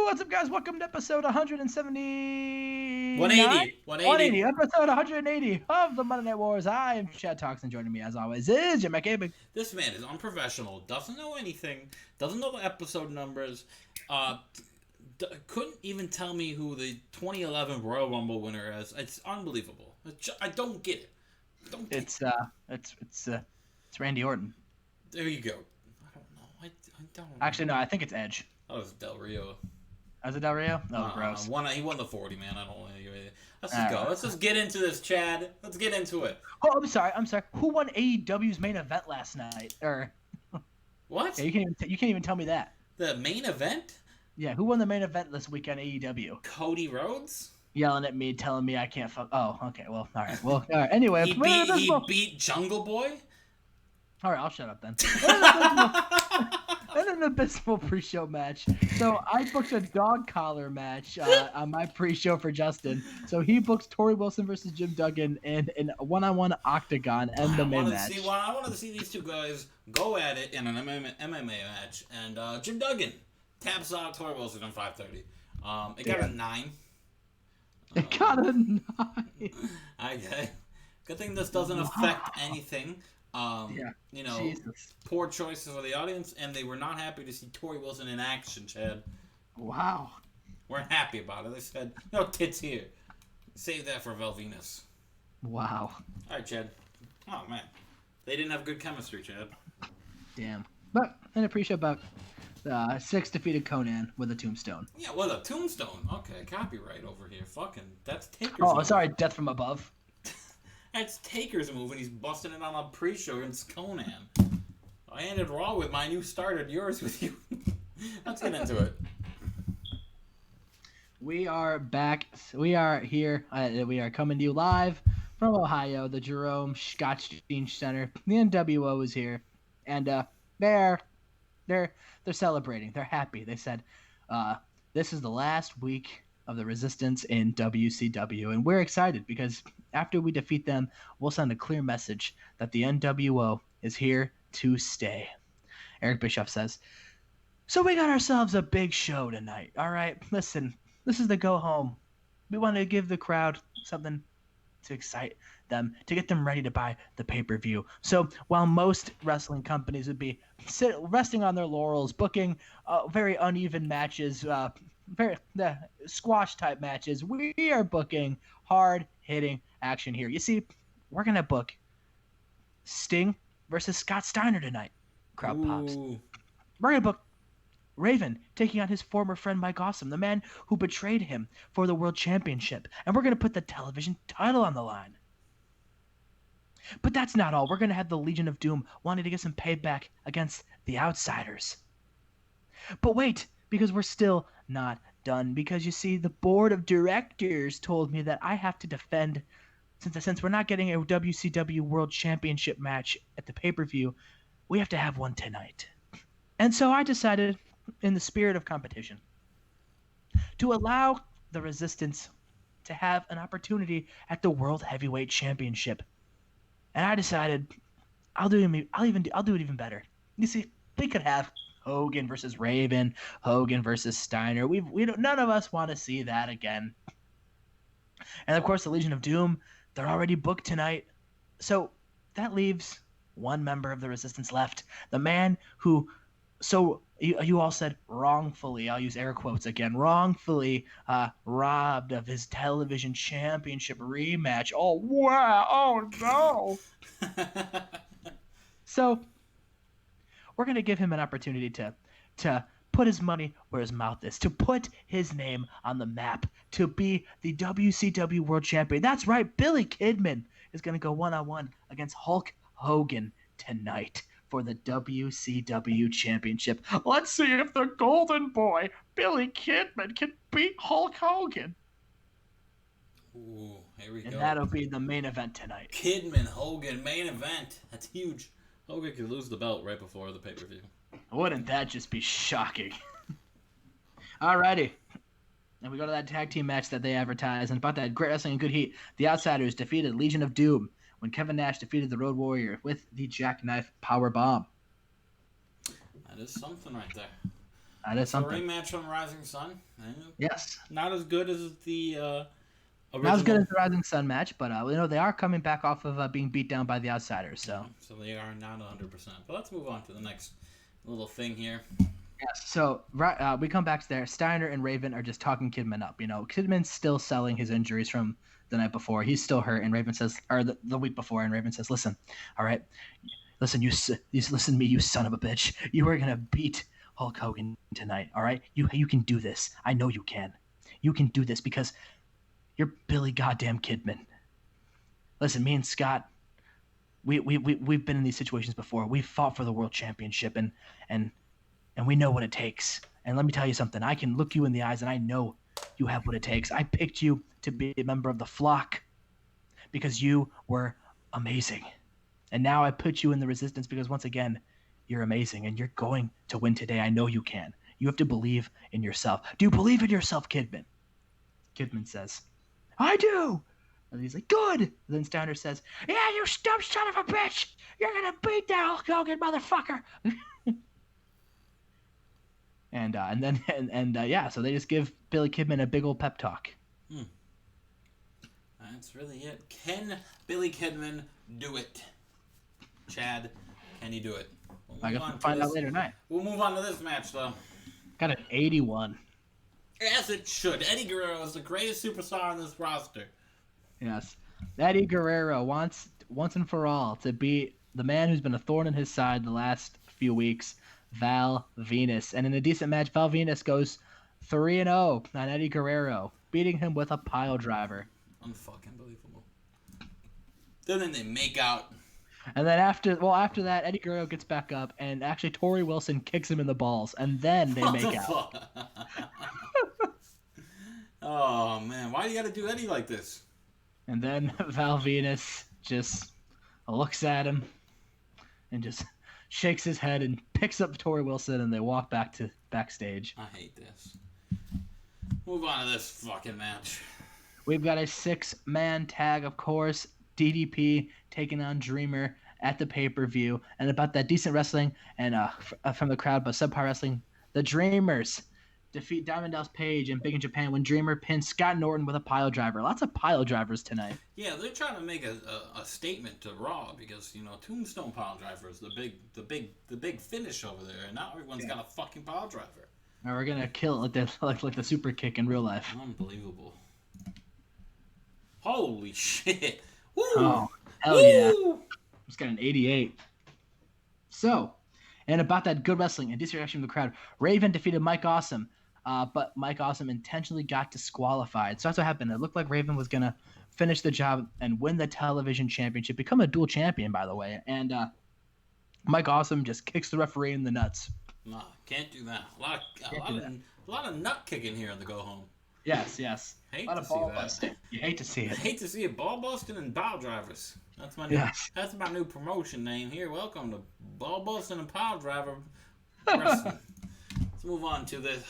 What's up, guys? Welcome to episode 170. 180. 180. Episode 180 of the Monday Night Wars. I am Chad Talks, and joining me, as always, is Jim McCabe. This man is unprofessional. Doesn't know anything. Doesn't know the episode numbers. Couldn't even tell me who the 2011 Royal Rumble winner is. It's unbelievable. I don't get it. It's Randy Orton. There you go. I don't know. I don't know. Actually, no, I think it's Edge. Oh, it's Del Rio. Is it Del Rio? Oh, gross. He won the 40, man. I don't know. Let's just go. Let's just get into this, Chad. Let's get into it. Oh, I'm sorry. Who won AEW's main event last night? What? Yeah, you can't even tell me that. The main event? Yeah, who won the main event this week on AEW? Cody Rhodes? Yelling at me, telling me I can't fuck. Oh, okay. Well, all right. Well, all right. Anyway, he beat Jungle Boy? All right, I'll shut up then. And an abysmal pre-show match. So I booked a dog collar match on my pre-show for Justin. So he books Tori Wilson versus Jim Duggan in a one-on-one octagon and the main match. I wanted to see these two guys go at it in an MMA match, and Jim Duggan taps out Tori Wilson on 5:30. It got a 9. It got a 9. Okay. Good thing this doesn't affect anything. Jesus. Poor choices for the audience, and they were not happy to see Tori Wilson in action, Chad. Wow. Weren't happy about it. They said, no tits here. Save that for Val Venus. Wow. All right, Chad. Oh, man. They didn't have good chemistry, Chad. Damn. But in a pre-show about Six defeated Conan with a tombstone. Yeah, with a tombstone. Okay, copyright over here. Fucking, that's Taker's move. move. Sorry, Death from Above. That's Taker's move, and he's busting it on a pre-show against Conan. I ended Raw with mine. You started yours with you. Let's get into it. We are back. We are here. We are coming to you live from Ohio, the Jerome Scotch-Dean Center. The NWO is here, and they're celebrating. They're happy. They said, "This is the last week of the Resistance in WCW, and we're excited because after we defeat them, we'll send a clear message that the NWO is here to stay." Eric Bischoff says, "So we got ourselves a big show tonight. All right, listen, this is the go home. We want to give the crowd something to excite them, to get them ready to buy the pay-per-view. So while most wrestling companies would be resting on their laurels, booking very uneven matches, very squash-type matches, we are booking hard-hitting action here. You see, we're going to book Sting versus Scott Steiner tonight." Crowd pops. We're going to book Raven taking on his former friend Mike Awesome, the man who betrayed him for the World Championship. And we're going to put the television title on the line. But that's not all. We're going to have the Legion of Doom wanting to get some payback against the Outsiders. But wait, because we're still not done. Because you see, the board of directors told me that I have to defend, since we're not getting a WCW World Championship match at the pay-per-view, we have to have one tonight. And so I decided, in the spirit of competition, to allow the Resistance to have an opportunity at the World Heavyweight Championship. And I decided I'll do it even better. You see, we could have Hogan versus Raven, Hogan versus Steiner. None of us want to see that again. And of course, the Legion of Doom, they're already booked tonight. So that leaves one member of the Resistance left. The man who, so you all said wrongfully, I'll use air quotes again, wrongfully robbed of his television championship rematch. Oh, wow. Oh, no. So we're going to give him an opportunity to put his money where his mouth is, to put his name on the map, to be the WCW World Champion. That's right, Billy Kidman is going to go one-on-one against Hulk Hogan tonight for the WCW Championship. Let's see if the Golden Boy, Billy Kidman, can beat Hulk Hogan. Ooh, here we go. And that'll be the main event tonight. Kidman, Hogan, main event. That's huge. Hogan could lose the belt right before the pay-per-view. Wouldn't that just be shocking? Alrighty. And we go to that tag team match that they advertised, and about that great wrestling and good heat. The Outsiders defeated Legion of Doom when Kevin Nash defeated the Road Warrior with the Jackknife Power Bomb. That is something right there. That is So a something. rematch from Rising Sun. Yes. Not as good as the Not as good original. as the Rising Sun match, but they are coming back off of being beat down by the Outsiders. So So they are not 100%. But let's move on to the next little thing here. yes. So we come back to there. Steiner and Raven are just talking Kidman up. Kidman's still selling his injuries from the night before. He's still hurt, and Raven says, or the week before, and Raven says, "Listen, all right, listen, you listen to me, you son of a bitch. You are gonna beat Hulk Hogan tonight. All right, you can do this. I know you can. You can do this because you're Billy Goddamn Kidman. Listen, me and Scott, we've been in these situations before. We've fought for the world championship, and and we know what it takes. And let me tell you something. I can look you in the eyes, and I know you have what it takes. I picked you to be a member of the flock because you were amazing. And now I put you in the resistance because once again, you're amazing and you're going to win today. I know you can. You have to believe in yourself. Do you believe in yourself, Kidman? Kidman says, I do. And he's like, good. And then Steiner says, yeah, you dumb son of a bitch. You're going to beat that Hulk Hogan motherfucker. And then yeah, so they just give Billy Kidman a big old pep talk. That's really it. Can Billy Kidman do it? Chad, can he do it? I guess we'll find out later tonight. We'll move on to this match, though. Got an 81. As it should. Eddie Guerrero is the greatest superstar on this roster. Yes, Eddie Guerrero wants once and for all to beat the man who's been a thorn in his side the last few weeks, Val Venus. And in a decent match, Val Venus goes 3-0 on Eddie Guerrero, beating him with a pile driver. Unfucking believable. Then they make out. And then after that, Eddie Guerrero gets back up, and actually Tori Wilson kicks him in the balls, and then they make out. Oh man, why do you got to do Eddie like this? And then Val Venus just looks at him and just shakes his head and picks up Tori Wilson, and they walk back to backstage. I hate this. Move on to this fucking match. We've got a 6-man tag, of course. DDP taking on Dreamer at the pay-per-view. And about that decent wrestling and from the crowd, but subpar wrestling, the Dreamers defeat Diamond Dallas Page and Big in Japan when Dreamer pins Scott Norton with a pile driver. Lots of pile drivers tonight. Yeah, they're trying to make a statement to Raw because Tombstone pile driver is the big finish over there, and now everyone's got a fucking pile driver. And we're gonna kill it like the super kick in real life. Unbelievable. Holy shit. Woo! Oh, hell Woo! yeah. It's got an 88. So, and about that good wrestling and disreaction from the crowd, Raven defeated Mike Awesome, but Mike Awesome intentionally got disqualified. So that's what happened. It looked like Raven was going to finish the job and win the television championship, become a dual champion, by the way. And Mike Awesome just kicks the referee in the nuts. Nah, can't do that. A lot of nut kicking here on the go home. Yes. Hate a lot to of see ball that. busting. You hate to see it. I hate to see it. Ball busting and pile drivers. That's my new promotion name here. Welcome to Ball Busting and Pile Driver Wrestling. Let's move on to this.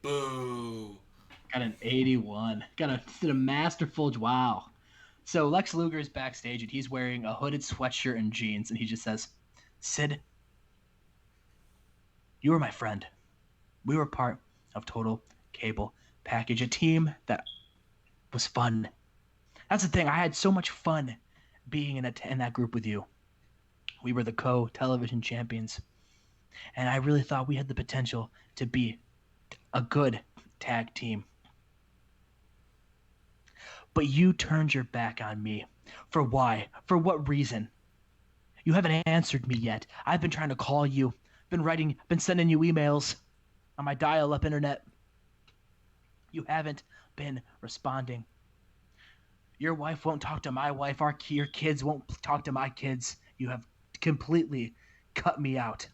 Boo. Got an 81. Got a masterful. Wow. So Lex Luger's backstage and he's wearing a hooded sweatshirt and jeans, and he just says, Sid, you were my friend. We were part of Total Cable Package, a team that was fun. That's the thing. I had so much fun being in that group with you. We were the co-television champions, and I really thought we had the potential to be a good tag team. But you turned your back on me. For why? For what reason? You haven't answered me yet. I've been trying to call you, been sending you emails on my dial-up internet. You haven't been responding. Your wife won't talk to my wife. Your kids won't talk to my kids. You have completely cut me out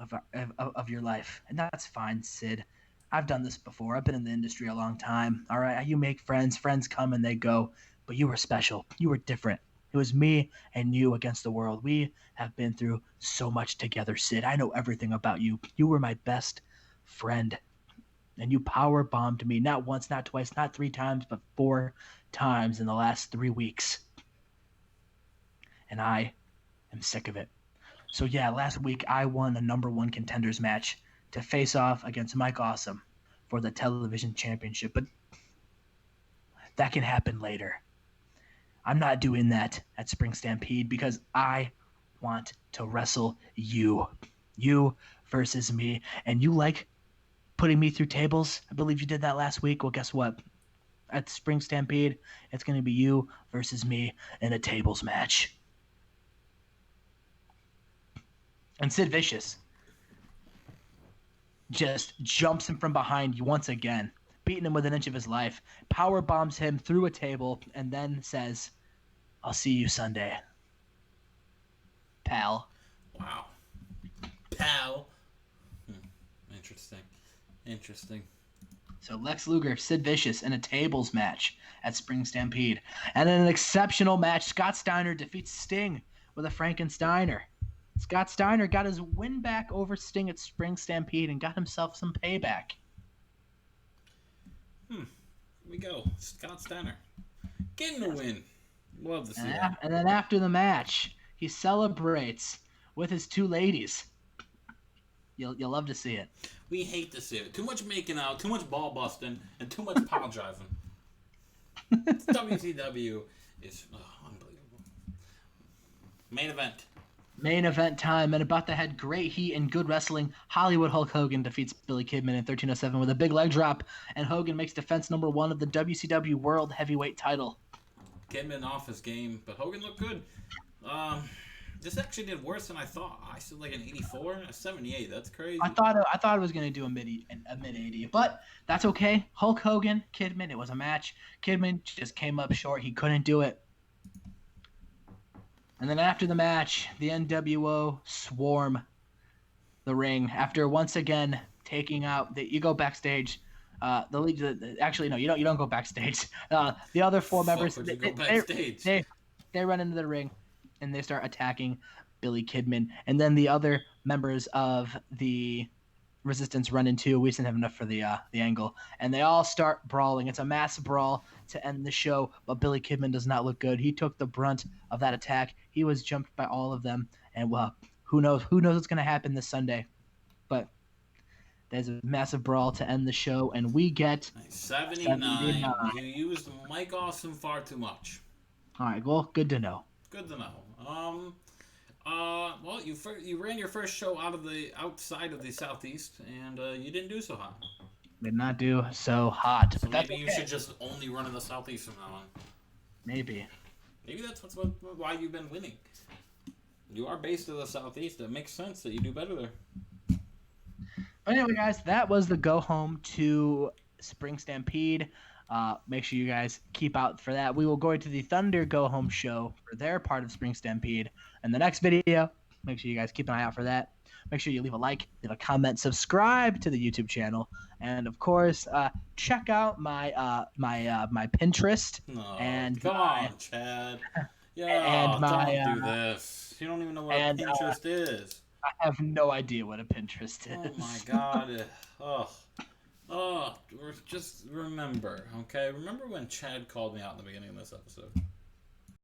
of your life. And that's fine, Sid. I've done this before. I've been in the industry a long time. All right, you make friends. Friends come and they go. But you were special. You were different. It was me and you against the world. We have been through so much together, Sid. I know everything about you. You were my best friend. And you power bombed me not once, not twice, not 3 times, but 4 times in the last 3 weeks. And I am sick of it. So yeah, last week I won a number 1 contenders match to face off against Mike Awesome for the television championship. But that can happen later. I'm not doing that at Spring Stampede because I want to wrestle you. You versus me. And you like putting me through tables? I believe you did that last week. Well, guess what? At Spring Stampede, it's going to be you versus me in a tables match. And Sid Vicious just jumps him from behind once again, beating him with an inch of his life, power bombs him through a table, and then says, "I'll see you Sunday, pal." Wow. Pal. Interesting. So Lex Luger, Sid Vicious in a tables match at Spring Stampede. And in an exceptional match, Scott Steiner defeats Sting with a Frankensteiner. Scott Steiner got his win back over Sting at Spring Stampede and got himself some payback. Here we go. Scott Steiner getting the win. Love to see that. And then after the match, he celebrates with his two ladies. You'll love to see it. We hate to see it. Too much making out, too much ball busting, and too much pile driving. WCW is unbelievable. Main event time, and about to head great heat and good wrestling. Hollywood Hulk Hogan defeats Billy Kidman in 1307 with a big leg drop, and Hogan makes defense number 1 of the WCW World Heavyweight title. Kidman off his game, but Hogan looked good. This actually did worse than I thought. I said like an 84, a 78. That's crazy. I thought it was gonna do a mid 80, but that's okay. Hulk Hogan, Kidman, it was a match. Kidman just came up short. He couldn't do it. And then after the match, the NWO swarm the ring after once again taking out. You go backstage. Actually, no, you don't go backstage. The other 4 members they run into the ring and they start attacking Billy Kidman. And then the other members of the Resistance run into. We didn't have enough for the angle. And they all start brawling. It's a mass brawl to end the show, but Billy Kidman does not look good. He took the brunt of that attack. He was jumped by all of them. And, well, who knows what's going to happen this Sunday. But there's a massive brawl to end the show, and we get 79. You used Mike Awesome far too much. All right, well, good to know. Well, you ran your first show outside of the Southeast, and you didn't do so hot. Did not do so hot. So maybe you should just only run in the Southeast from now on. Maybe that's why you've been winning. You are based in the Southeast. It makes sense that you do better there. But anyway, guys, that was the go home to Spring Stampede. Make sure you guys keep out for that. We will go into the Thunder Go Home show for their part of Spring Stampede in the next video. Make sure you guys keep an eye out for that. Make sure you leave a like, leave a comment, subscribe to the YouTube channel, and of course, check out my my Pinterest. Come on, Chad. Yeah, don't do this. You don't even know what a Pinterest is. I have no idea what a Pinterest is. Oh my God. Just remember, okay? Remember when Chad called me out in the beginning of this episode?